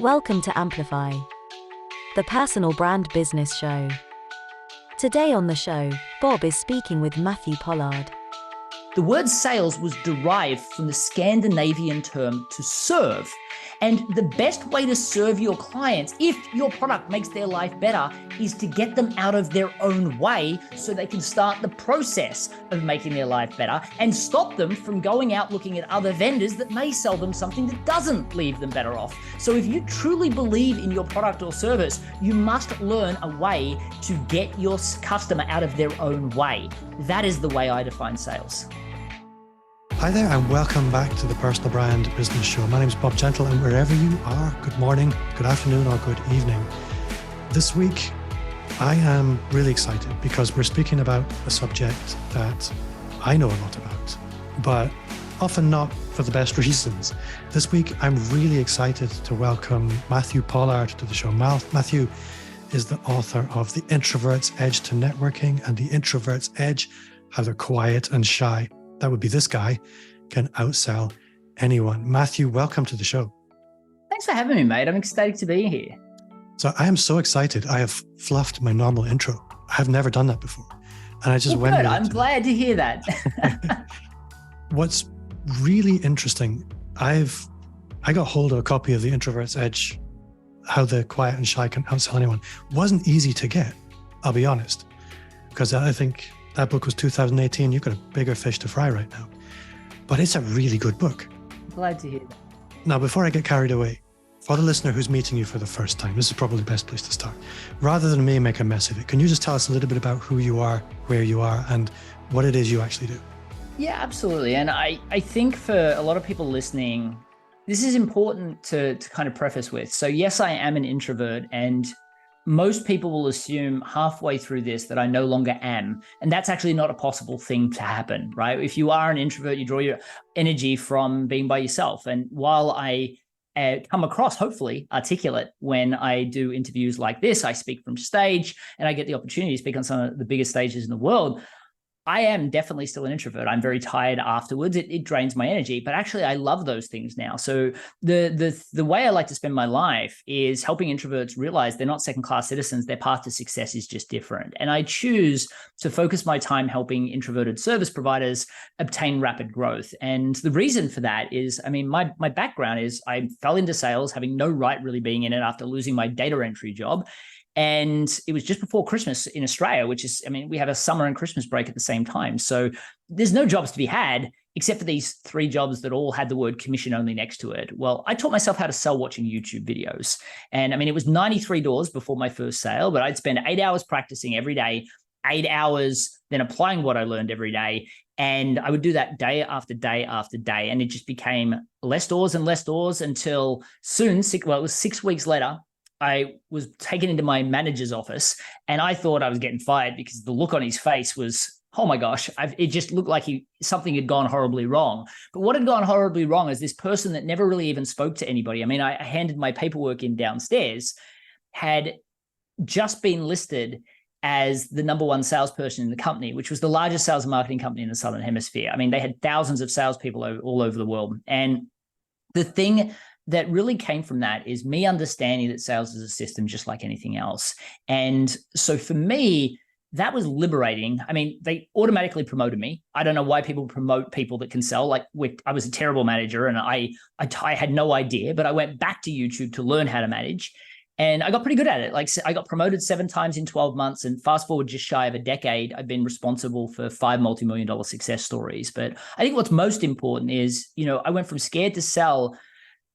Welcome to Amplify, the personal brand business show. Today on the show, Bob is speaking with Matthew Pollard. The word sales was derived from the Scandinavian term to serve. And the best way to serve your clients, if your product makes their life better, is to get them out of their own way so they can start the process of making their life better and stop them from going out looking at other vendors that may sell them something that doesn't leave them better off. So if you truly believe in your product or service, you must learn a way to get your customer out of their own way. That is the way I define sales. Hi there and welcome back to the Personal Brand Business Show. My name is Bob Gentle, and wherever you are, good morning, good afternoon or good evening. This week I am really excited because we're speaking about a subject that I know a lot about, but often not for the best reasons. This week I'm really excited to welcome Matthew Pollard to the show. Matthew is the author of The Introverts' Edge to Networking and The Introverts' Edge, How They're Quiet and Shy. That would be this guy, can outsell anyone. Matthew, welcome to the show. Thanks for having me, mate. I'm excited to be here. So I am so excited. I have fluffed my normal intro. I have never done that before. And I just went. Good. I'm glad to hear that. What's really interesting, I got hold of a copy of The Introvert's Edge, How the Quiet and Shy Can Outsell Anyone. Wasn't easy to get, I'll be honest, because I think that book was 2018. You've got a bigger fish to fry right now. But it's a really good book. Glad to hear that. Now, before I get carried away, for the listener who's meeting you for the first time, this is probably the best place to start. Rather than me make a mess of it, can you just tell us a little bit about who you are, where you are, and what it is you actually do? Yeah, absolutely. And I think for a lot of people listening, this is important to kind of preface with. So yes, I am an introvert, and most people will assume halfway through this that I no longer am. And that's actually not a possible thing to happen, right? If you are an introvert, you draw your energy from being by yourself. And while I come across, hopefully, articulate when I do interviews like this, I speak from stage and I get the opportunity to speak on some of the biggest stages in the world, I am definitely still an introvert. I'm very tired afterwards. It drains my energy, but actually I love those things now. So the way I like to spend my life is helping introverts realize they're not second-class citizens. Their path to success is just different. And I choose to focus my time helping introverted service providers obtain rapid growth. And the reason for that is, I mean, my background is I fell into sales, having no right really being in it after losing my data entry job. And it was just before Christmas in Australia, which is, I mean, we have a summer and Christmas break at the same time. So there's no jobs to be had except for these 3 jobs that all had the word commission only next to it. Well, I taught myself how to sell watching YouTube videos. And I mean, it was 93 doors before my first sale, but I'd spend 8 hours practicing every day, 8 hours then applying what I learned every day. And I would do that day after day after day. And it just became less doors and less doors until soon, it was 6 weeks later, I was taken into my manager's office and I thought I was getting fired because the look on his face was, oh my gosh, it just looked like something had gone horribly wrong. But what had gone horribly wrong is this person that never really even spoke to anybody. I mean, I handed my paperwork in downstairs, had just been listed as the number 1 salesperson in the company, which was the largest sales and marketing company in the Southern Hemisphere. I mean, they had thousands of salespeople all over the world. And the thing that really came from that is me understanding that sales is a system just like anything else. And so for me, that was liberating. I mean, they automatically promoted me. I don't know why people promote people that can sell. Like I was a terrible manager and I had no idea, but I went back to YouTube to learn how to manage. And I got pretty good at it. Like I got promoted 7 times in 12 months, and fast forward just shy of a decade, I've been responsible for 5 multi-million-dollar success stories. But I think what's most important is, I went from scared to sell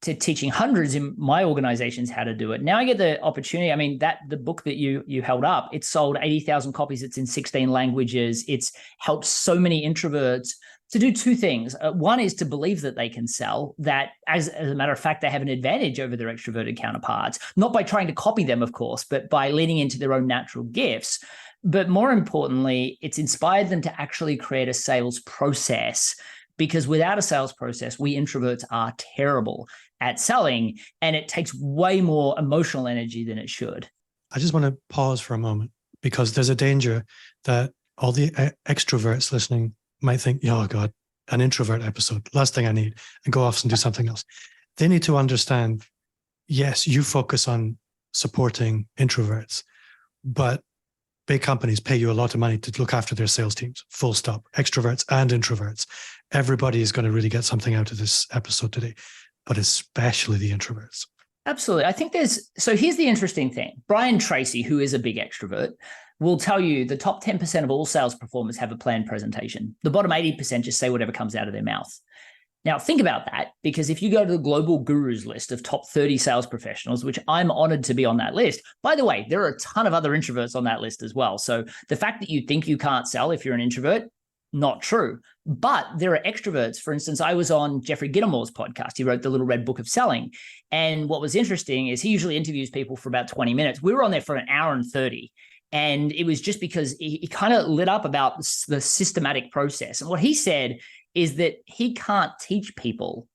to teaching hundreds in my organizations how to do it. Now I get the opportunity. I mean, the book that you held up, it's sold 80,000 copies. It's in 16 languages. It's helped so many introverts to do 2 things. One is to believe that they can sell, that as a matter of fact, they have an advantage over their extroverted counterparts, not by trying to copy them, of course, but by leaning into their own natural gifts. But more importantly, it's inspired them to actually create a sales process, because without a sales process, we introverts are terrible at selling, and it takes way more emotional energy than it should. I just want to pause for a moment because there's a danger that all the extroverts listening might think, oh God, an introvert episode, last thing I need, and go off and do something else. They need to understand yes, you focus on supporting introverts, but big companies pay you a lot of money to look after their sales teams, full stop, extroverts and introverts. Everybody is going to really get something out of this episode today, but especially the introverts. Absolutely. I think so here's the interesting thing. Brian Tracy, who is a big extrovert, will tell you the top 10% of all sales performers have a planned presentation. The bottom 80% just say whatever comes out of their mouth. Now, think about that, because if you go to the global gurus list of top 30 sales professionals, which I'm honored to be on that list, by the way, there are a ton of other introverts on that list as well. So the fact that you think you can't sell if you're an introvert, not true. But there are extroverts. For instance, I was on Jeffrey Gitomore's podcast. He wrote the Little Red Book of Selling. And what was interesting is he usually interviews people for about 20 minutes. We were on there for an hour and 30. And it was just because he kind of lit up about the systematic process. And what he said is that he can't teach people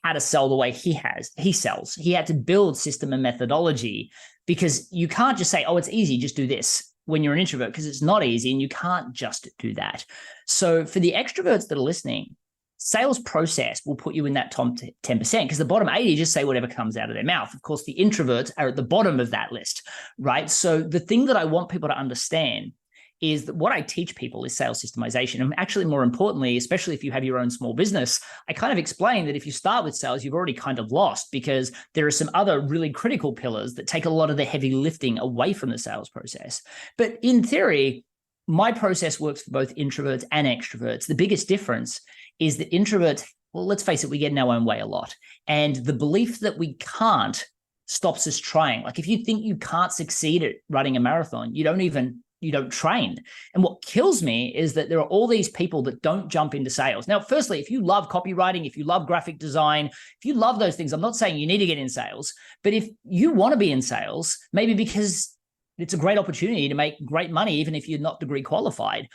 how to sell the way he sells. He had to build system and methodology, because you can't just say, oh, it's easy, just do this, when you're an introvert, because it's not easy and you can't just do that. So for the extroverts that are listening, sales process will put you in that top 10%, because the bottom 80 just say whatever comes out of their mouth. Of course, the introverts are at the bottom of that list, right? So the thing that I want people to understand is that what I teach people is sales systemization. And actually, more importantly, especially if you have your own small business, I kind of explain that if you start with sales, you've already kind of lost, because there are some other really critical pillars that take a lot of the heavy lifting away from the sales process. But in theory, my process works for both introverts and extroverts. The biggest difference is that introverts, well, let's face it, we get in our own way a lot. And the belief that we can't stops us trying. Like if you think you can't succeed at running a marathon, you don't train. And what kills me is that there are all these people that don't jump into sales. Now, firstly, if you love copywriting, if you love graphic design, if you love those things, I'm not saying you need to get in sales, but if you want to be in sales, maybe because it's a great opportunity to make great money, even if you're not degree qualified,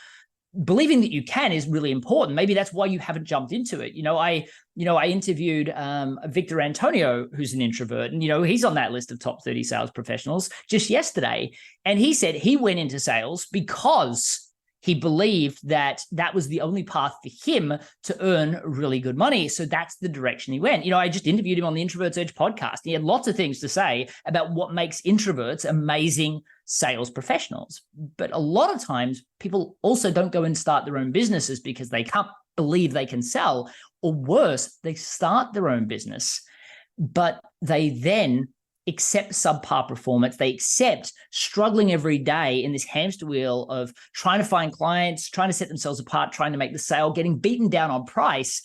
believing that you can is really important. Maybe that's why you haven't jumped into it. I interviewed Victor Antonio, who's an introvert, and he's on that list of top 30 sales professionals just yesterday. And he said he went into sales because he believed that that was the only path for him to earn really good money. So that's the direction he went. I just interviewed him on the Introverts Edge podcast. He had lots of things to say about what makes introverts amazing sales professionals. But a lot of times people also don't go and start their own businesses because they can't believe they can sell, or worse, they start their own business, but they then accept subpar performance. They accept struggling every day in this hamster wheel of trying to find clients, trying to set themselves apart, trying to make the sale, getting beaten down on price,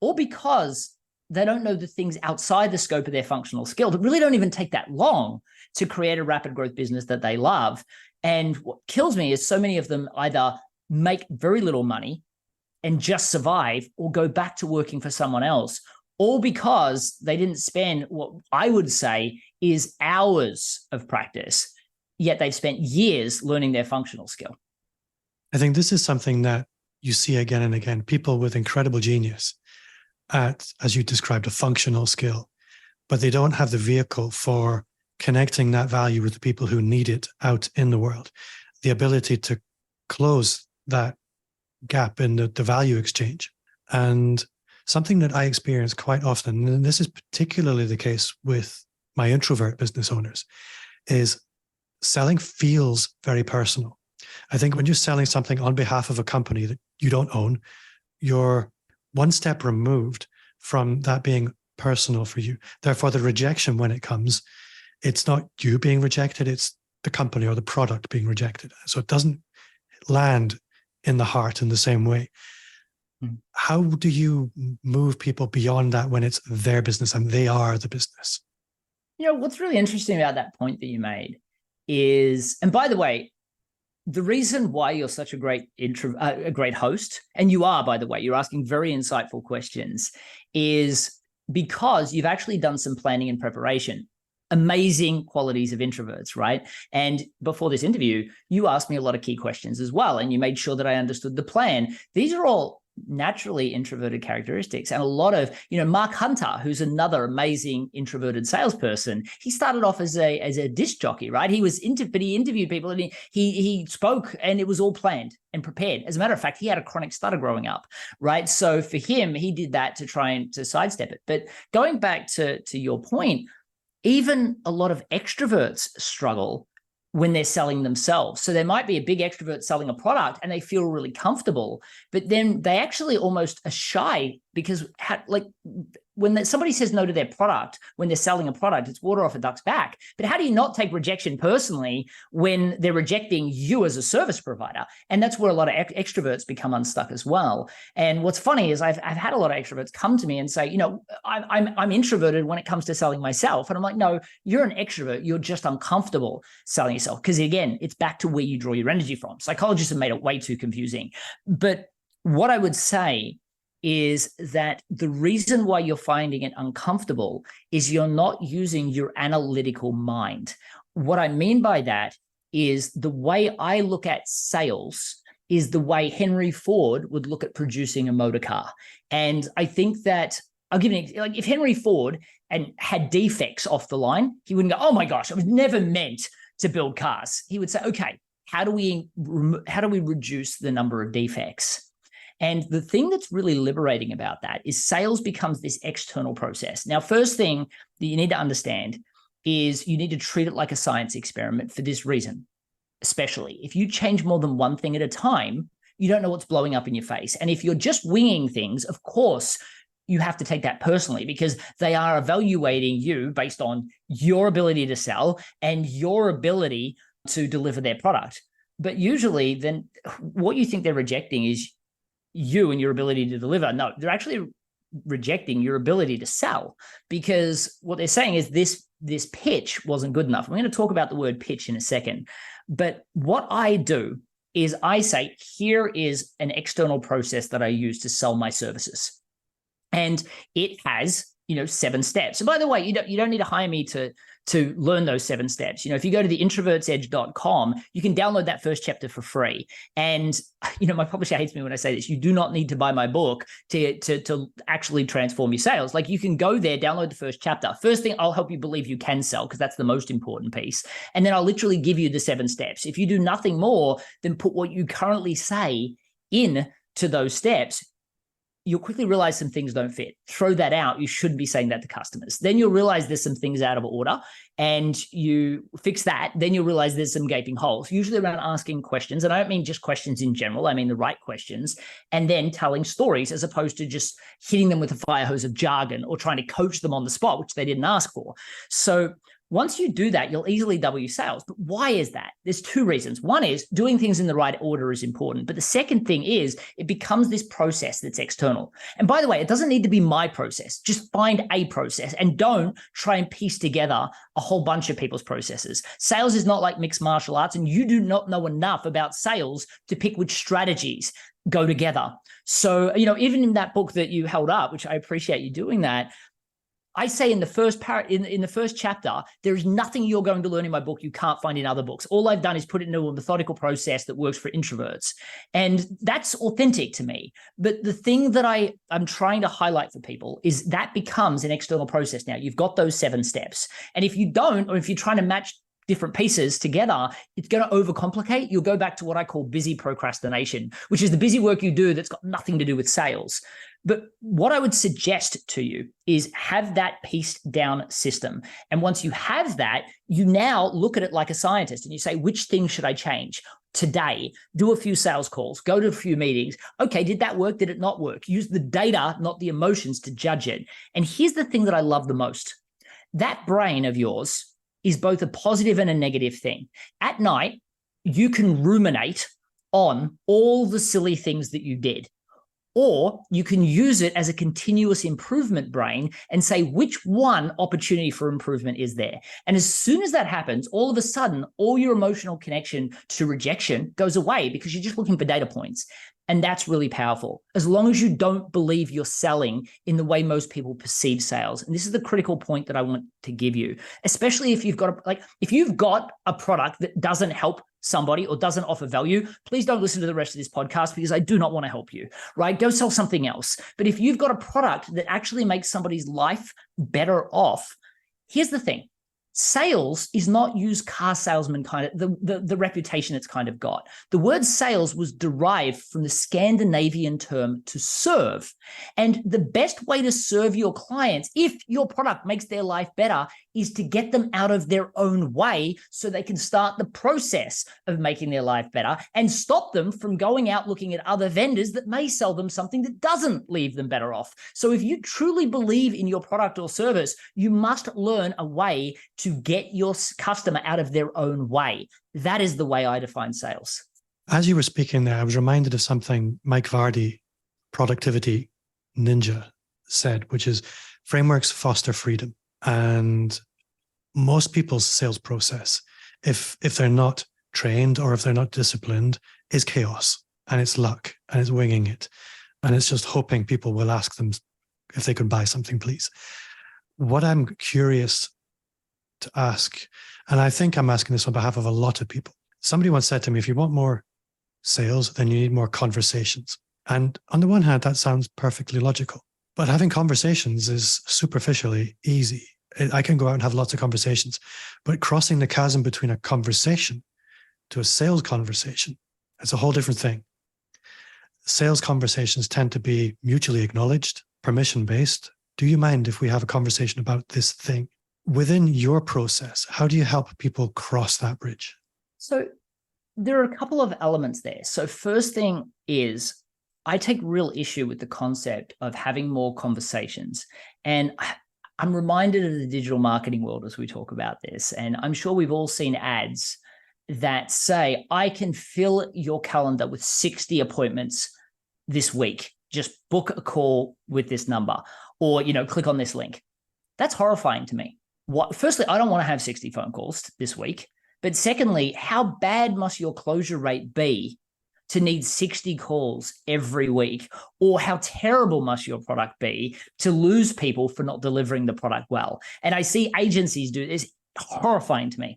all because they don't know the things outside the scope of their functional skill that really don't even take that long to create a rapid growth business that they love. And what kills me is so many of them either make very little money and just survive, or go back to working for someone else, all because they didn't spend what I would say is hours of practice, yet they've spent years learning their functional skill. I think this is something that you see again and again, people with incredible genius at, as you described, a functional skill, but they don't have the vehicle for connecting that value with the people who need it out in the world, the ability to close that gap in the value exchange. And something that I experience quite often, and this is particularly the case with my introvert business owners, is selling feels very personal. I think when you're selling something on behalf of a company that you don't own, you're one step removed from that being personal for you. Therefore, the rejection, when it comes, it's not you being rejected, it's the company or the product being rejected. So it doesn't land in the heart in the same way. How do you move people beyond that when it's their business and they are the business? What's really interesting about that point that you made is, and by the way, the reason why you're such a great host, and you are, by the way, you're asking very insightful questions, is because you've actually done some planning and preparation. Amazing qualities of introverts, right? And before this interview, you asked me a lot of key questions as well, and you made sure that I understood the plan. These are all naturally introverted characteristics. And a lot of, Mark Hunter, who's another amazing introverted salesperson, he started off as a disc jockey, right? But he interviewed people, and he spoke, and it was all planned and prepared. As a matter of fact, he had a chronic stutter growing up, right? So for him, he did that to try and to sidestep it. But going back to your point, Even a lot of extroverts struggle when they're selling themselves. So there might be a big extrovert selling a product and they feel really comfortable, but then they actually almost are shy because when somebody says no to their product, when they're selling a product, it's water off a duck's back. But how do you not take rejection personally when they're rejecting you as a service provider? And that's where a lot of extroverts become unstuck as well. And what's funny is I've had a lot of extroverts come to me and say, I'm introverted when it comes to selling myself. And I'm like, no, you're an extrovert. You're just uncomfortable selling yourself. Because again, it's back to where you draw your energy from. Psychologists have made it way too confusing. But what I would say is that the reason why you're finding it uncomfortable is you're not using your analytical mind. What I mean by that is the way I look at sales is the way Henry Ford would look at producing a motor car. And I think that I'll give you like if Henry Ford had defects off the line, he wouldn't go, oh my gosh, I was never meant to build cars. He would say, okay, how do we reduce the number of defects? And the thing that's really liberating about that is sales becomes this external process. Now, first thing that you need to understand is you need to treat it like a science experiment for this reason, especially if you change more than one thing at a time, you don't know what's blowing up in your face. And if you're just winging things, of course, you have to take that personally because they are evaluating you based on your ability to sell and your ability to deliver their product. But usually then what you think they're rejecting is you and your ability to deliver. No, they're actually rejecting your ability to sell because what they're saying is this pitch wasn't good enough. I'm going to talk about the word pitch in a second. But what I do is I say, here is an external process that I use to sell my services. And it has, 7 steps. And by the way, you don't need to hire me to learn those 7 steps. If you go to the introvertsedge.com, you can download that first chapter for free. And, my publisher hates me when I say this. You do not need to buy my book to actually transform your sales. Like you can go there, download the first chapter. First thing, I'll help you believe you can sell because that's the most important piece. And then I'll literally give you the 7 steps. If you do nothing more than put what you currently say in to those steps, you'll quickly realize some things don't fit. Throw that out. You shouldn't be saying that to customers. Then you'll realize there's some things out of order and you fix that. Then you'll realize there's some gaping holes, usually around asking questions. And I don't mean just questions in general. I mean the right questions. And then telling stories as opposed to just hitting them with a fire hose of jargon or trying to coach them on the spot, which they didn't ask for. So once you do that, you'll easily double your sales. But why is that? There's 2 reasons. One is doing things in the right order is important. But the second thing is it becomes this process that's external. And by the way, it doesn't need to be my process. Just find a process and don't try and piece together a whole bunch of people's processes. Sales is not like mixed martial arts, and you do not know enough about sales to pick which strategies go together. So, even in that book that you held up, which I appreciate you doing that, I say in the first in the first chapter, there is nothing you're going to learn in my book you can't find in other books. All I've done is put it into a methodical process that works for introverts. And that's authentic to me. But the thing that I'm trying to highlight for people is that becomes an external process now. You've got those 7 steps. And if you don't, or if you're trying to match different pieces together, it's going to overcomplicate. You'll go back to what I call busy procrastination, which is the busy work you do that's got nothing to do with sales. But what I would suggest to you is have that pieced down system. And once you have that, you now look at it like a scientist and you say, which thing should I change today? Do a few sales calls, go to a few meetings. Okay, did that work? Did it not work? Use the data, not the emotions, to judge it. And here's the thing that I love the most. That brain of yours is both a positive and a negative thing. At night, you can ruminate on all the silly things that you did. Or you can use it as a continuous improvement brain and say, which one opportunity for improvement is there? And as soon as that happens, all of a sudden, all your emotional connection to rejection goes away because you're just looking for data points. And that's really powerful, as long as you don't believe you're selling in the way most people perceive sales. And this is the critical point that I want to give you, especially if you've got a product that doesn't help somebody or doesn't offer value, please don't listen to the rest of this podcast because I do not want to help you, right? Go sell something else. But if you've got a product that actually makes somebody's life better off, here's the thing. Sales is not used car salesman kind of the reputation it's kind of got. The word sales was derived from the Scandinavian term to serve. And the best way to serve your clients, if your product makes their life better, is to get them out of their own way so they can start the process of making their life better and stop them from going out looking at other vendors that may sell them something that doesn't leave them better off. So if you truly believe in your product or service, you must learn a way to get your customer out of their own way. That is the way I define sales. As you were speaking there, I was reminded of something Mike Vardy, productivity ninja, said, which is frameworks foster freedom. And most people's sales process, if they're not trained or if they're not disciplined, is chaos, and it's luck, and it's winging it. And it's just hoping people will ask them if they could buy something, please. What I'm curious to ask, and I think I'm asking this on behalf of a lot of people. Somebody once said to me, if you want more sales, then you need more conversations. And on the one hand, that sounds perfectly logical. But having conversations is superficially easy. I can go out and have lots of conversations, but crossing the chasm between a conversation to a sales conversation, it's a whole different thing. Sales conversations tend to be mutually acknowledged, permission-based. Do you mind if we have a conversation about this thing? Within your process, how do you help people cross that bridge? So there are a couple of elements there. So first thing is, I take real issue with the concept of having more conversations. And I'm reminded of the digital marketing world as we talk about this. And I'm sure we've all seen ads that say, I can fill your calendar with 60 appointments this week. Just book a call with this number, or, click on this link. That's horrifying to me. Firstly, I don't want to have 60 phone calls this week. But secondly, how bad must your closure rate be to need 60 calls every week? Or how terrible must your product be to lose people for not delivering the product well? And I see agencies do this. Horrifying to me.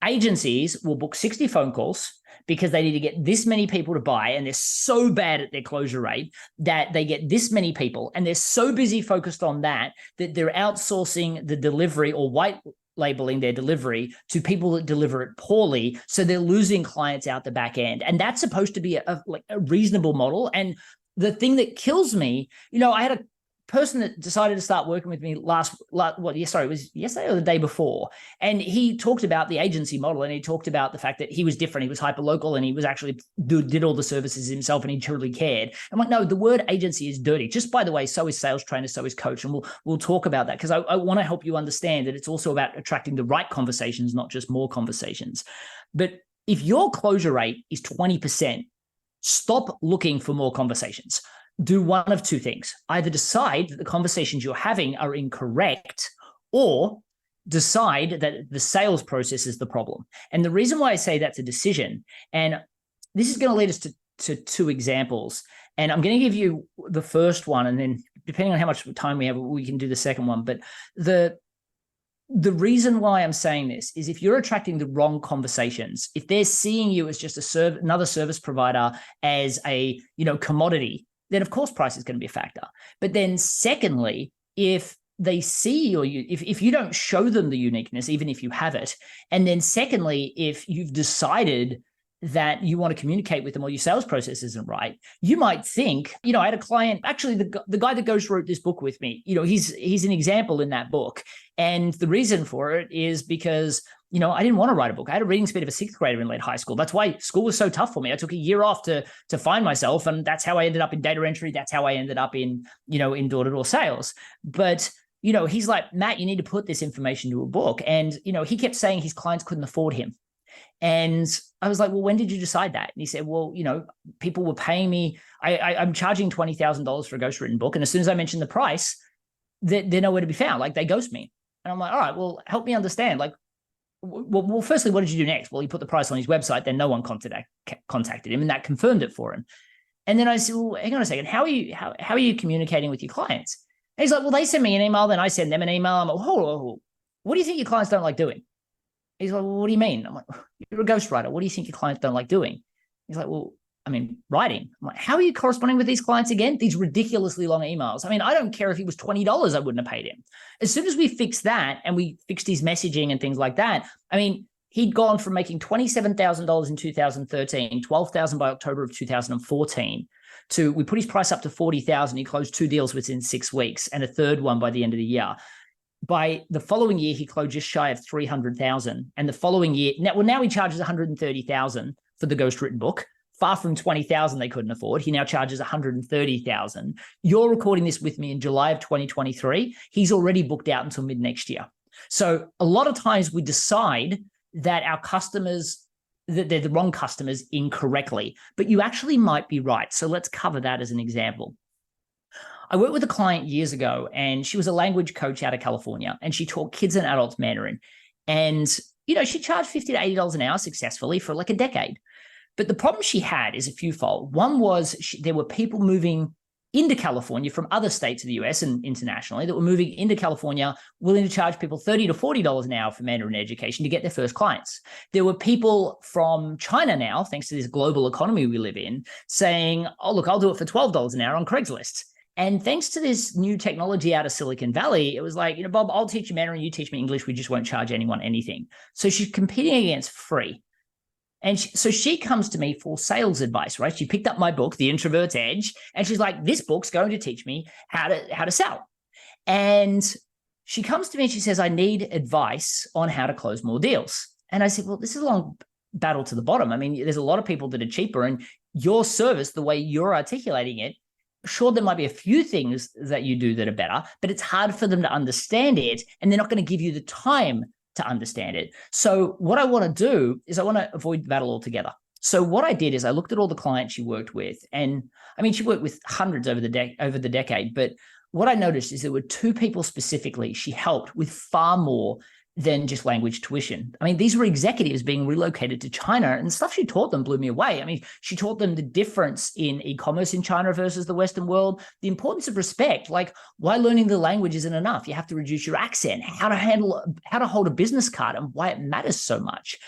Agencies will book 60 phone calls because they need to get this many people to buy, and they're so bad at their closure rate that they get this many people, and they're so busy focused on that they're outsourcing the delivery or white labeling their delivery to people that deliver it poorly. So they're losing clients out the back end. And that's supposed to be a reasonable model. And the thing that kills me, I had a person that decided to start working with me it was yesterday or the day before. And he talked about the agency model, and he talked about the fact that he was different. He was hyper local, and he was actually did all the services himself, and he truly cared. I'm like, no, the word agency is dirty. Just by the way, so is sales trainer, so is coach. And we'll talk about that, because I want to help you understand that it's also about attracting the right conversations, not just more conversations. But if your closure rate is 20%, stop looking for more conversations. Do one of two things. Either decide that the conversations you're having are incorrect, or decide that the sales process is the problem. And the reason why I say that's a decision, and this is going to lead us to two examples. And I'm going to give you the first one, and then depending on how much time we have, we can do the second one. But the reason why I'm saying this is, if you're attracting the wrong conversations, if they're seeing you as just another service provider, as a commodity, then of course price is going to be a factor. But then secondly, if they see if you don't show them the uniqueness, even if you have it, and then secondly, if you've decided that you want to communicate with them, or your sales process isn't right, you might think, I had a client, actually the guy that wrote this book with me, he's an example in that book. And the reason for it is because, I didn't want to write a book. I had a reading speed of a 6th grader in late high school. That's why school was so tough for me. I took a year off to find myself. And that's how I ended up in data entry. That's how I ended up in door-to-door sales. But, he's like, Matt, you need to put this information to a book. And, he kept saying his clients couldn't afford him. And I was like, well, when did you decide that? And he said, well, people were paying me. I'm charging $20,000 for a ghostwritten book. And as soon as I mention the price, they're nowhere to be found. Like, they ghost me. And I'm like, all right, well, help me understand. Like, well, firstly, what did you do next? Well, he put the price on his website. Then no one contacted him, and that confirmed it for him. And then I said, well, hang on a second. How are you communicating with your clients? And he's like, well, they send me an email, then I send them an email. I'm like, oh, what do you think your clients don't like doing? He's like, well, what do you mean? I'm like, you're a ghostwriter. What do you think your clients don't like doing? He's like, well, writing. I'm like, how are you corresponding with these clients again? These ridiculously long emails. I mean, I don't care if he was $20, I wouldn't have paid him. As soon as we fixed that and we fixed his messaging and things like that, I mean, he'd gone from making $27,000 in 2013, $12,000 by October of 2014, to we put his price up to $40,000. He closed 2 deals within 6 weeks and a third one by the end of the year. By the following year, he closed just shy of 300,000. And the following year, now he charges 130,000 for the ghostwritten book. Far from 20,000 they couldn't afford. He now charges 130,000. You're recording this with me in July of 2023. He's already booked out until mid next year. So a lot of times we decide that our customers, that they're the wrong customers incorrectly, but you actually might be right. So let's cover that as an example. I worked with a client years ago, and she was a language coach out of California, and she taught kids and adults Mandarin. And, she charged $50 to $80 an hour successfully for like a decade. But the problem she had is a fewfold. One was there were people moving into California from other states of the US and internationally that were moving into California, willing to charge people $30 to $40 an hour for Mandarin education to get their first clients. There were people from China now, thanks to this global economy we live in, saying, oh, look, I'll do it for $12 an hour on Craigslist. And thanks to this new technology out of Silicon Valley, it was like, Bob, I'll teach you Mandarin, you teach me English, we just won't charge anyone anything. So she's competing against free. And so she comes to me for sales advice, right? She picked up my book, The Introverts Edge, and she's like, this book's going to teach me how to sell. And she comes to me and she says, I need advice on how to close more deals. And I said, well, this is a long battle to the bottom. I mean, there's a lot of people that are cheaper, and your service, the way you're articulating it, sure, there might be a few things that you do that are better, but it's hard for them to understand it, and they're not going to give you the time to understand it. So what I want to do is I want to avoid the battle altogether. So what I did is I looked at all the clients she worked with, and I mean, she worked with hundreds over the decade, but what I noticed is there were 2 people specifically she helped with far more than just language tuition. I mean, these were executives being relocated to China, and the stuff she taught them blew me away. I mean, she taught them the difference in e-commerce in China versus the Western world, the importance of respect, like why learning the language isn't enough. You have to reduce your accent, how to hold a business card, and why it matters so much.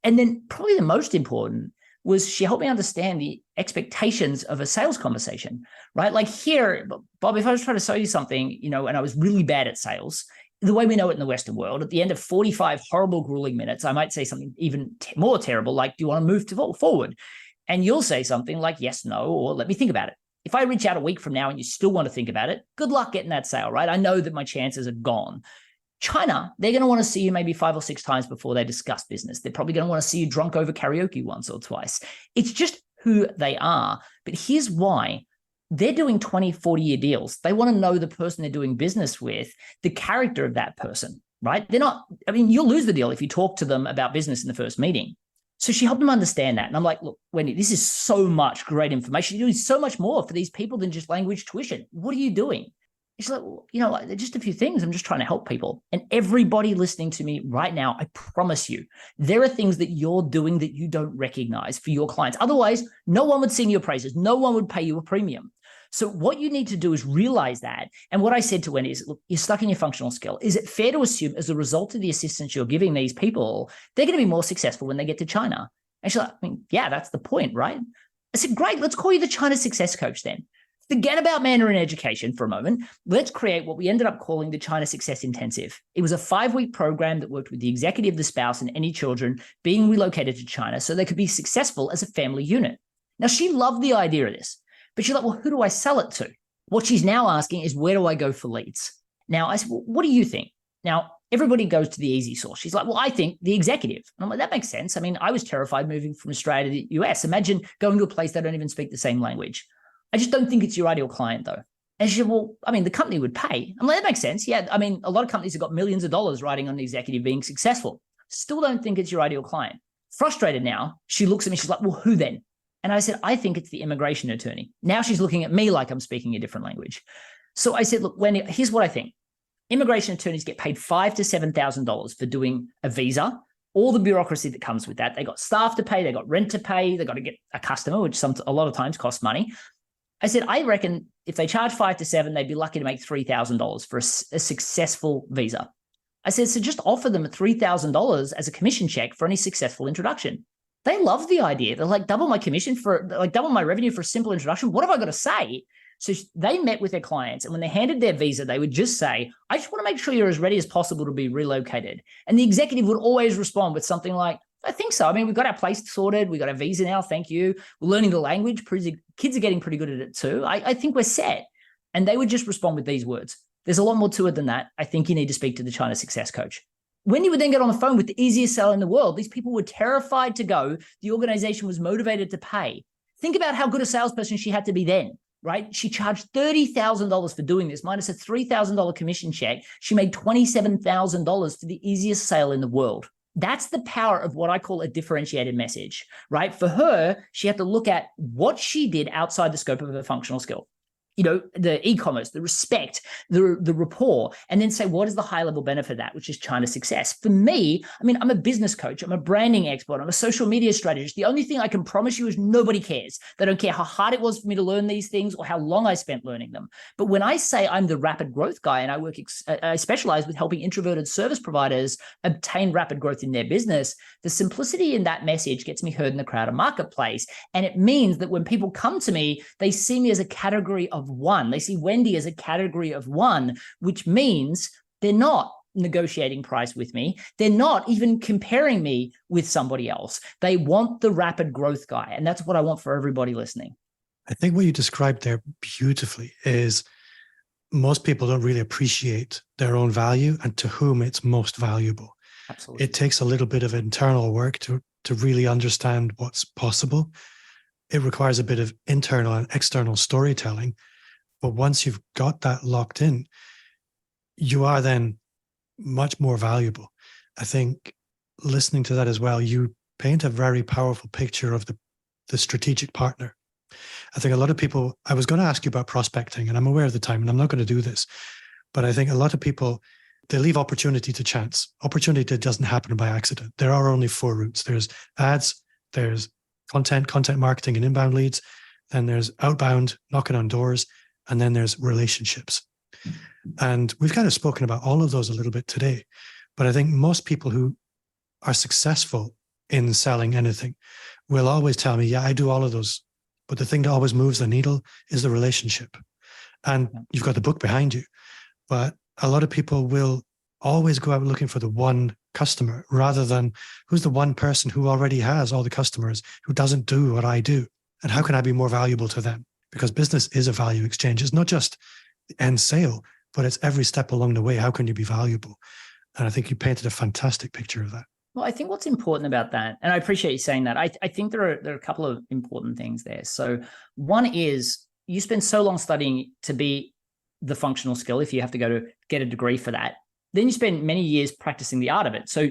And then probably the most important was she helped me understand the expectations of a sales conversation, right? Like here, Bob, if I was trying to sell you something, and I was really bad at sales, the way we know it in the Western world, at the end of 45 horrible, grueling minutes, I might say something even more terrible, like, do you want to move forward? And you'll say something like, yes, no, or let me think about it. If I reach out a week from now and you still want to think about it, good luck getting that sale, right? I know that my chances are gone. China, they're going to want to see you maybe 5 or 6 times before they discuss business. They're probably going to want to see you drunk over karaoke once or twice. It's just who they are. But here's why. They're doing 20, 40-year deals. They want to know the person they're doing business with, the character of that person, right? You'll lose the deal if you talk to them about business in the first meeting. So she helped them understand that. And I'm like, look, Wendy, this is so much great information. You're doing so much more for these people than just language tuition. What are you doing? She's like, well, just a few things. I'm just trying to help people. And everybody listening to me right now, I promise you, there are things that you're doing that you don't recognize for your clients. Otherwise, no one would sing your praises. No one would pay you a premium. So what you need to do is realize that. And what I said to Wendy is, look, you're stuck in your functional skill. Is it fair to assume as a result of the assistance you're giving these people, they're going to be more successful when they get to China? And she's like, yeah, that's the point, right? I said, great, let's call you the China Success Coach then. Forget about Mandarin education for a moment. Let's create what we ended up calling the China Success Intensive. It was a 5-week program that worked with the executive, the spouse, and any children being relocated to China so they could be successful as a family unit. Now, she loved the idea of this, but she's like, well, who do I sell it to? What she's now asking is, where do I go for leads? Now, I said, well, what do you think? Now, everybody goes to the easy source. She's like, well, I think the executive. And I'm like, that makes sense. I mean, I was terrified moving from Australia to the US. Imagine going to a place they don't even speak the same language. I just don't think it's your ideal client, though. And she said, well, the company would pay. I'm like, that makes sense. Yeah, a lot of companies have got millions of dollars riding on the executive being successful. Still don't think it's your ideal client. Frustrated now, she looks at me, she's like, well, who then? And I said, I think it's the immigration attorney. Now she's looking at me like I'm speaking a different language. So I said, look, Wendy, here's what I think. Immigration attorneys get paid $5,000 to $7,000 for doing a visa, all the bureaucracy that comes with that. They got staff to pay, they got rent to pay, they got to get a customer, which a lot of times costs money. I said, I reckon if they charge $5,000 to $7,000, they'd be lucky to make $3,000 for a successful visa. I said, so just offer them $3,000 as a commission check for any successful introduction. They love the idea. They're like, double my revenue for a simple introduction. What have I got to say? So they met with their clients, and when they handed their visa, they would just say, I just want to make sure you're as ready as possible to be relocated. And the executive would always respond with something like, I think so. I mean, we've got our place sorted. We've got our visa now. Thank you. We're learning the language. Kids are getting pretty good at it too. I think we're set. And they would just respond with these words. There's a lot more to it than that. I think you need to speak to the China success coach. When you would then get on the phone with the easiest seller in the world, these people were terrified to go. The organization was motivated to pay. Think about how good a salesperson she had to be then, right? She charged $30,000 for doing this, minus a $3,000 commission check. She made $27,000 for the easiest sale in the world. That's the power of what I call a differentiated message, right? For her, she had to look at what she did outside the scope of her functional skill. The e-commerce, the respect, the rapport, and then say, what is the high level benefit of that, which is China success? For me, I mean, I'm a business coach. I'm a branding expert. I'm a social media strategist. The only thing I can promise you is nobody cares. They don't care how hard it was for me to learn these things or how long I spent learning them. But when I say I'm the rapid growth guy and I specialize with helping introverted service providers obtain rapid growth in their business, the simplicity in that message gets me heard in the crowded marketplace. And it means that when people come to me, they see me as a category of one. They see Wendy as a category of one, which means they're not negotiating price with me. They're not even comparing me with somebody else. They want the rapid growth guy. And that's what I want for everybody listening. I think what you described there beautifully is most people don't really appreciate their own value and to whom it's most valuable. Absolutely. It takes a little bit of internal work to really understand what's possible. It requires a bit of internal and external storytelling. But once you've got that locked in, you are then much more valuable. I think listening to that as well, you paint a very powerful picture of the strategic partner. I think a lot of people, I was going to ask you about prospecting, and I'm aware of the time, and I'm not going to do this, but I think a lot of people, they leave opportunity to chance. Opportunity doesn't happen by accident. There are only 4 routes. There's ads, there's content marketing and inbound leads, then there's outbound, knocking on doors, and then there's relationships. And we've kind of spoken about all of those a little bit today. But I think most people who are successful in selling anything will always tell me, yeah, I do all of those. But the thing that always moves the needle is the relationship. And you've got the book behind you. But a lot of people will always go out looking for the one customer rather than who's the one person who already has all the customers who doesn't do what I do. And how can I be more valuable to them? Because business is a value exchange. It's not just the end sale, but it's every step along the way. How can you be valuable? And I think you painted a fantastic picture of that. Well, I think what's important about that, and I appreciate you saying that, I think there are a couple of important things there. So one is you spend so long studying to be the functional skill, if you have to go to get a degree for that, then you spend many years practicing the art of it. So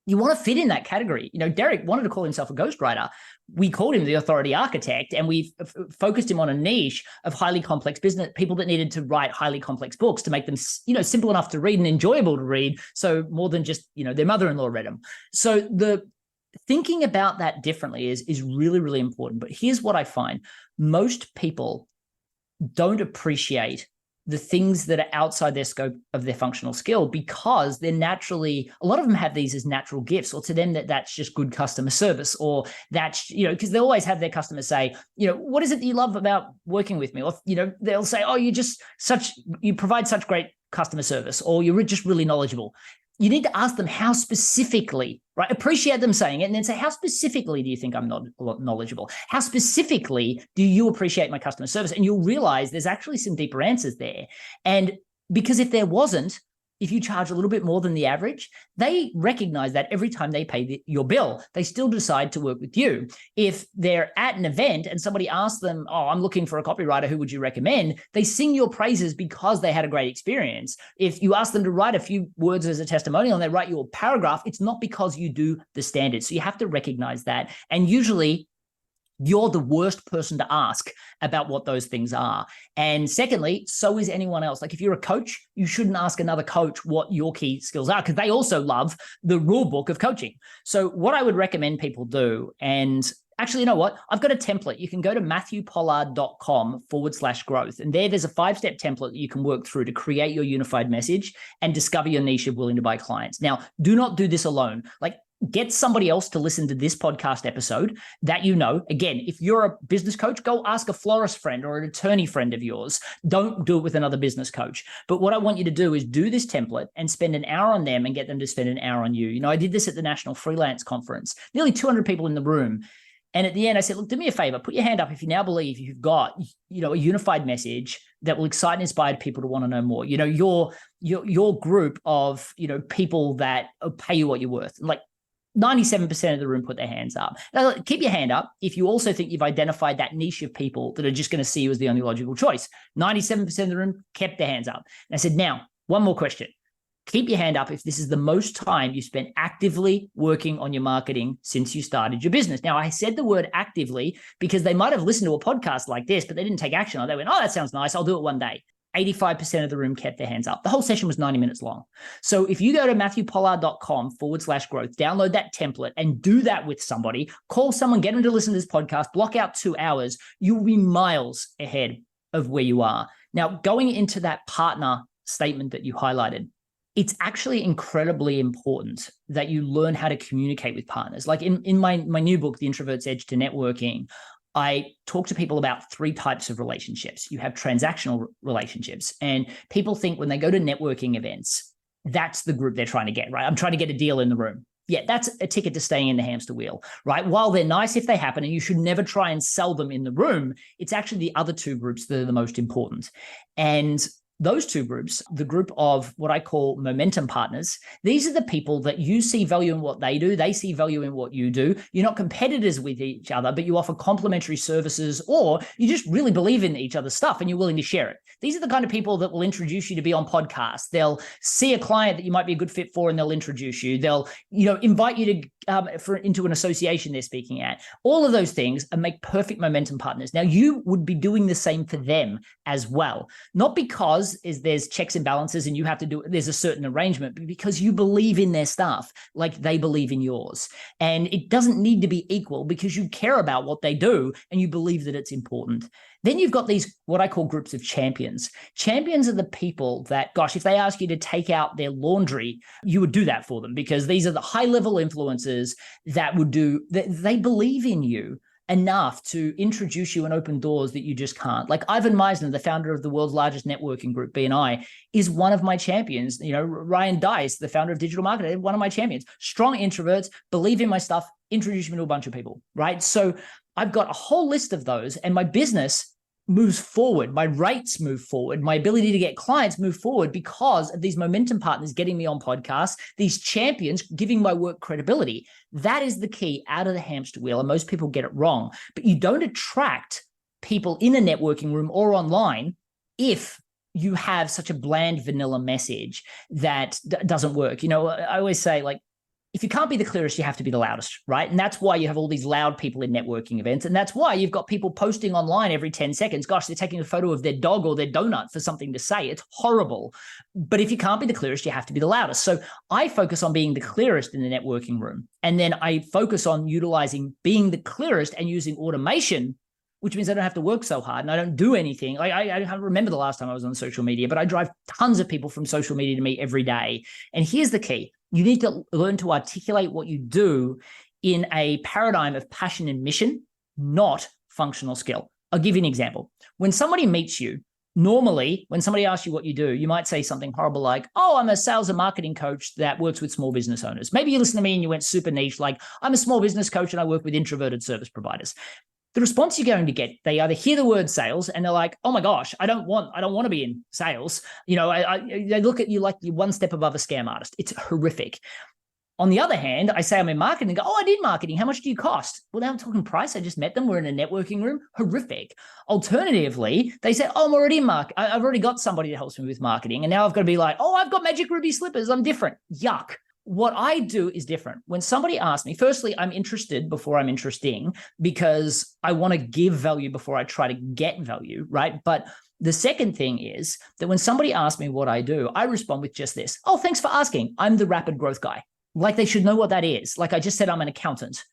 you want to fit in that category. Derek wanted to call himself a ghostwriter. We called him the authority architect, and we focused him on a niche of highly complex business, people that needed to write highly complex books to make them, simple enough to read and enjoyable to read. So more than just, their mother-in-law read them. So the thinking about that differently is really, really important. But here's what I find. Most people don't appreciate the things that are outside their scope of their functional skill because they're naturally, a lot of them have these as natural gifts, or to them that's just good customer service, or that's, because they always have their customers say, what is it that you love about working with me? Or, they'll say, oh, you provide such great customer service, or you're just really knowledgeable. You need to ask them how specifically, right? Appreciate them saying it, and then say, how specifically do you think I'm not knowledgeable? How specifically do you appreciate my customer service? And you'll realize there's actually some deeper answers there. And because if there wasn't, if you charge a little bit more than the average, they recognize that every time they pay your bill, they still decide to work with you. If they're at an event and somebody asks them, oh, I'm looking for a copywriter, who would you recommend? They sing your praises because they had a great experience. If you ask them to write a few words as a testimonial and they write you a paragraph, it's not because you do the standards. So you have to recognize that. And usually you're the worst person to ask about what those things are. And secondly, so is anyone else. Like if you're a coach, you shouldn't ask another coach what your key skills are, because they also love the rule book of coaching. So what I would recommend people do, and actually, you know what? I've got a template. You can go to matthewpollard.com/growth. And there's a 5-step template that you can work through to create your unified message and discover your niche of willing to buy clients. Now, do not do this alone. Like, get somebody else to listen to this podcast episode that you know. Again, if you're a business coach, go ask a florist friend or an attorney friend of yours. Don't do it with another business coach. But what I want you to do is do this template and spend an hour on them and get them to spend an hour on you. You know, I did this at the National Freelance Conference, nearly 200 people in the room. And at the end, I said, look, do me a favor, put your hand up if you now believe you've got, you know, a unified message that will excite and inspire people to want to know more. You know, your group of, you know, people that pay you what you're worth. Like 97% of the room put their hands up. Now, keep your hand up if you also think you've identified that niche of people that are just going to see you as the only logical choice. 97% of the room kept their hands up. And I said, now, one more question. Keep your hand up if this is the most time you spent actively working on your marketing since you started your business. Now, I said the word actively because they might have listened to a podcast like this, but they didn't take action on it. They went, oh, that sounds nice. I'll do it one day. 85% of the room kept their hands up. The whole session was 90 minutes long. So if you go to matthewpollard.com/growth, download that template and do that with somebody, call someone, get them to listen to this podcast, block out 2 hours, you'll be miles ahead of where you are. Now, going into that partner statement that you highlighted, it's actually incredibly important that you learn how to communicate with partners. Like in my new book, The Introverts Edge to Networking, I talk to people about 3 types of relationships. You have transactional relationships, and people think when they go to networking events, that's the group they're trying to get, right? I'm trying to get a deal in the room. Yeah, that's a ticket to staying in the hamster wheel, right? While they're nice if they happen, and you should never try and sell them in the room, it's actually the other 2 groups that are the most important. And those 2 groups, the group of what I call momentum partners, these are the people that you see value in what they do. They see value in what you do. You're not competitors with each other, but you offer complementary services, or you just really believe in each other's stuff and you're willing to share it. These are the kind of people that will introduce you to be on podcasts. They'll see a client that you might be a good fit for and they'll introduce you. They'll, you know, invite you to into an association they're speaking at. All of those things and make perfect momentum partners. Now, you would be doing the same for them as well, not because there's checks and balances and you have to do, there's a certain arrangement, but because you believe in their stuff like they believe in yours. And it doesn't need to be equal because you care about what they do and you believe that it's important. Then you've got these, what I call groups of champions. Champions are the people that, gosh, if they ask you to take out their laundry, you would do that for them because these are the high-level influencers that would do, they believe in you enough to introduce you and open doors that you just can't. Like Ivan Meisner, the founder of the world's largest networking group, BNI, is one of my champions. You know, Ryan Dice, the founder of digital marketing, one of my champions. Strong introverts, believe in my stuff, introduce me to a bunch of people, right? So I've got a whole list of those, and my business moves forward, my rates move forward, my ability to get clients move forward because of these momentum partners getting me on podcasts, these champions giving my work credibility. That is the key out of the hamster wheel, and most people get it wrong. But you don't attract people in a networking room or online if you have such a bland vanilla message that doesn't work. You know, I always say, like, if you can't be the clearest, you have to be the loudest, right? And that's why you have all these loud people in networking events. And that's why you've got people posting online every 10 seconds. Gosh, they're taking a photo of their dog or their donut for something to say. It's horrible. But if you can't be the clearest, you have to be the loudest. So I focus on being the clearest in the networking room. And then I focus on utilizing being the clearest and using automation, which means I don't have to work so hard and I don't do anything. Like I don't remember the last time I was on social media, but I drive tons of people from social media to me every day. And here's the key. You need to learn to articulate what you do in a paradigm of passion and mission, not functional skill. I'll give you an example. When somebody meets you, normally when somebody asks you what you do, you might say something horrible like, oh, I'm a sales and marketing coach that works with small business owners. Maybe you listen to me and you went super niche, like I'm a small business coach and I work with introverted service providers. The response you're going to get, they either hear the word sales and they're like, oh my gosh, I don't want to be in sales. You know, they look at you like you're one step above a scam artist. It's horrific. On the other hand, I say I'm in marketing and go, oh, I did marketing. How much do you cost? Well, now I'm talking price. I just met them. We're in a networking room. Horrific. Alternatively, they say, oh, I'm already in marketing. I've already got somebody that helps me with marketing. And now I've got to be like, oh, I've got magic ruby slippers. I'm different. Yuck. What I do is different. When somebody asks me, firstly, I'm interested before I'm interesting because I want to give value before I try to get value, right? But the second thing is that when somebody asks me what I do, I respond with just this. Oh, thanks for asking. I'm the rapid growth guy. Like they should know what that is. Like I just said, I'm an accountant.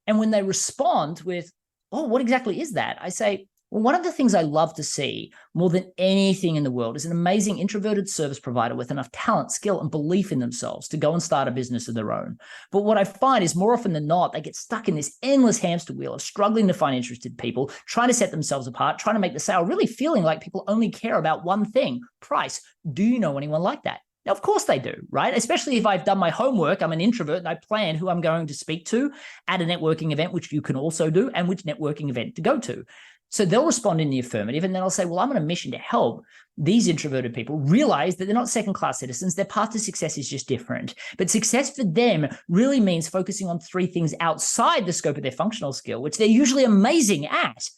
And when they respond with, oh, what exactly is that? I say, Well, one of the things I love to see more than anything in the world is an amazing introverted service provider with enough talent, skill, and belief in themselves to go and start a business of their own. But what I find is more often than not, they get stuck in this endless hamster wheel of struggling to find interested people, trying to set themselves apart, trying to make the sale, really feeling like people only care about one thing: price. Do you know anyone like that? Now, of course they do, right? Especially if I've done my homework, I'm an introvert and I plan who I'm going to speak to at a networking event, which you can also do, and which networking event to go to. So they'll respond in the affirmative, and then I'll say, well, I'm on a mission to help these introverted people realize that they're not second-class citizens. Their path to success is just different. But success for them really means focusing on 3 things outside the scope of their functional skill, which they're usually amazing at.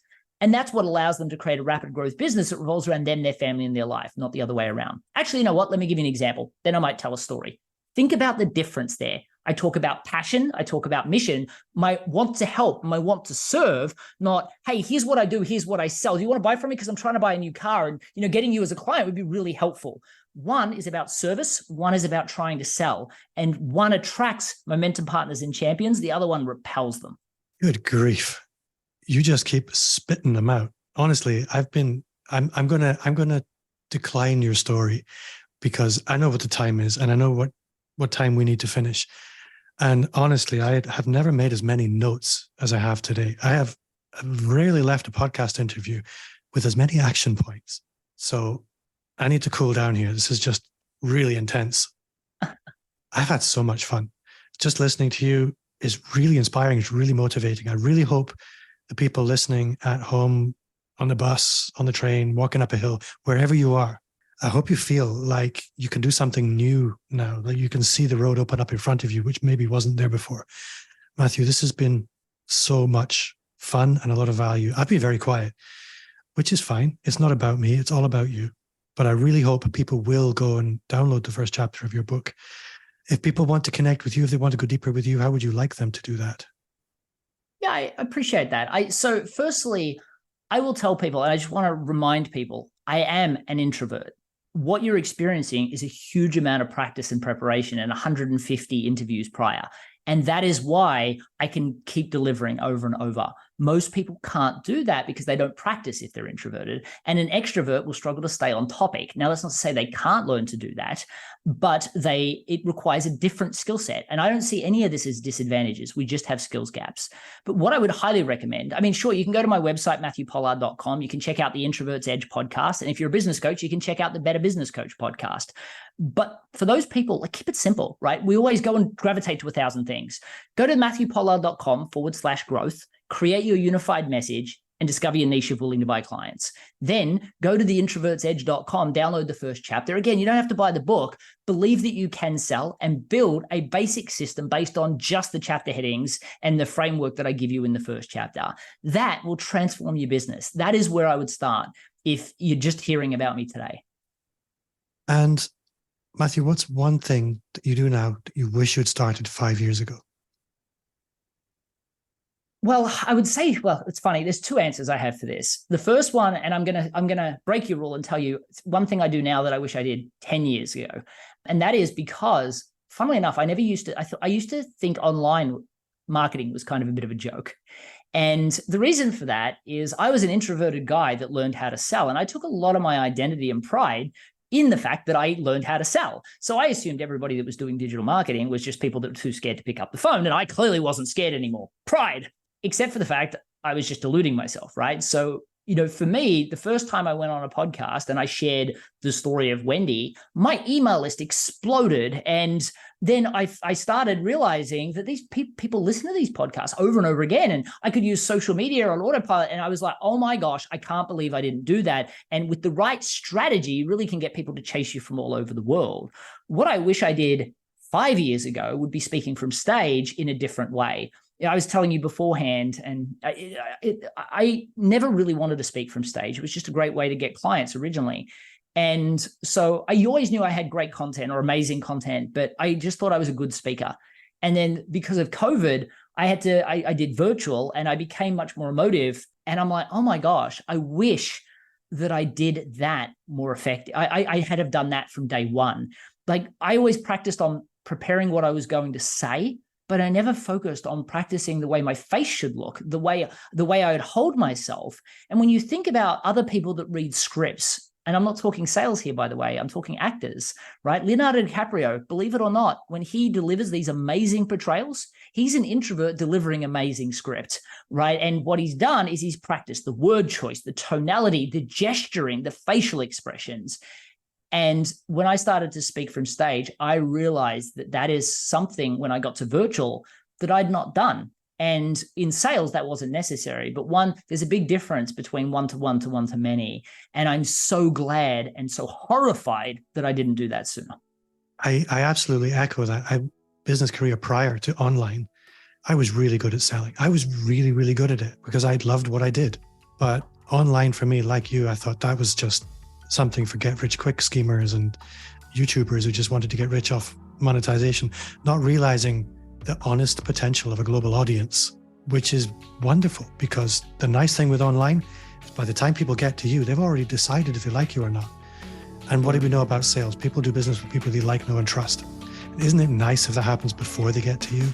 And that's what allows them to create a rapid growth business that revolves around them, their family, and their life, not the other way around. Actually, you know what? Let me give you an example. Then I might tell a story. Think about the difference there. I talk about passion. I talk about mission. My want to help, my want to serve, not, hey, here's what I do, here's what I sell. Do you want to buy from me? Because I'm trying to buy a new car, and getting you as a client would be really helpful. One is about service. One is about trying to sell. And one attracts momentum partners and champions. The other one repels them. Good grief. You just keep spitting them out. Honestly, I'm gonna decline your story because I know what the time is and I know what time we need to finish. And honestly, I have never made as many notes as I have today. I have rarely left a podcast interview with as many action points. So I need to cool down here. This is just really intense. I've had so much fun. Just listening to you is really inspiring. It's really motivating. I really hope the people listening at home, on the bus, on the train, walking up a hill, wherever you are, I hope you feel like you can do something new now, that you can see the road open up in front of you, which maybe wasn't there before. Matthew, this has been so much fun and a lot of value. I've been very quiet, which is fine. It's not about me. It's all about you. But I really hope people will go and download the first chapter of your book. If people want to connect with you, if they want to go deeper with you, how would you like them to do that? Yeah, I appreciate that. So firstly, I will tell people, and I just want to remind people, I am an introvert. What you're experiencing is a huge amount of practice and preparation and 150 interviews prior. And that is why I can keep delivering over and over. Most people can't do that because they don't practice if they're introverted. And an extrovert will struggle to stay on topic. Now, that's not to say they can't learn to do that, but it requires a different skill set. And I don't see any of this as disadvantages. We just have skills gaps. But what I would highly recommend, sure, you can go to my website, MatthewPollard.com. You can check out the Introverts Edge podcast. And if you're a business coach, you can check out the Better Business Coach podcast. But for those people, keep it simple, right? We always go and gravitate to 1,000 things. Go to MatthewPollard.com/growth, create your unified message, and discover your niche of willing to buy clients. Then go to theintrovertsedge.com, download the first chapter. Again, you don't have to buy the book. Believe that you can sell and build a basic system based on just the chapter headings and the framework that I give you in the first chapter. That will transform your business. That is where I would start if you're just hearing about me today. And Matthew, what's one thing that you do now that you wish you'd started 5 years ago? Well, I would say, it's funny. There's 2 answers I have for this. The first one, and I'm gonna break your rule and tell you one thing I do now that I wish I did 10 years ago, and that is because, funnily enough, I used to think online marketing was kind of a bit of a joke. And the reason for that is I was an introverted guy that learned how to sell, and I took a lot of my identity and pride in the fact that I learned how to sell. So I assumed everybody that was doing digital marketing was just people that were too scared to pick up the phone, and I clearly wasn't scared anymore. Pride. Except for the fact I was just deluding myself, right? So, for me, the first time I went on a podcast and I shared the story of Wendy, my email list exploded. And then I started realizing that these people listen to these podcasts over and over again. And I could use social media on autopilot. And I was like, oh my gosh, I can't believe I didn't do that. And with the right strategy, you really can get people to chase you from all over the world. What I wish I did 5 years ago would be speaking from stage in a different way. I was telling you beforehand, and I never really wanted to speak from stage. It was just a great way to get clients originally. And so I always knew I had great content or amazing content, but I just thought I was a good speaker. And then because of COVID, I did virtual and I became much more emotive. And I'm like, oh my gosh, I wish that I did that more effective. I had have done that from day one. I always practiced on preparing what I was going to say, but I never focused on practicing the way my face should look, the way I would hold myself. And when you think about other people that read scripts, and I'm not talking sales here, by the way, I'm talking actors, right? Leonardo DiCaprio, believe it or not, when he delivers these amazing portrayals, he's an introvert delivering amazing script, right? And what he's done is he's practiced the word choice, the tonality, the gesturing, the facial expressions. And when I started to speak from stage, I realized that that is something when I got to virtual that I'd not done. And in sales, that wasn't necessary. But there's a big difference between one-to-one to one-to-many. And I'm so glad and so horrified that I didn't do that sooner. I absolutely echo that. Business career prior to online, I was really good at selling. I was really, really good at it because I loved what I did. But online for me, like you, I thought that was just something for get-rich-quick schemers and YouTubers who just wanted to get rich off monetization, not realizing the honest potential of a global audience, which is wonderful because the nice thing with online is by the time people get to you, they've already decided if they like you or not. And what do we know about sales? People do business with people they like, know, and trust. Isn't it nice if that happens before they get to you?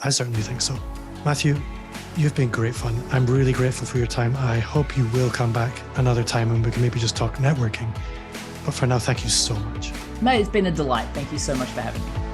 I certainly think so. Matthew, you've been great fun. I'm really grateful for your time. I hope you will come back another time and we can maybe just talk networking. But for now, thank you so much. Mate, it's been a delight. Thank you so much for having me.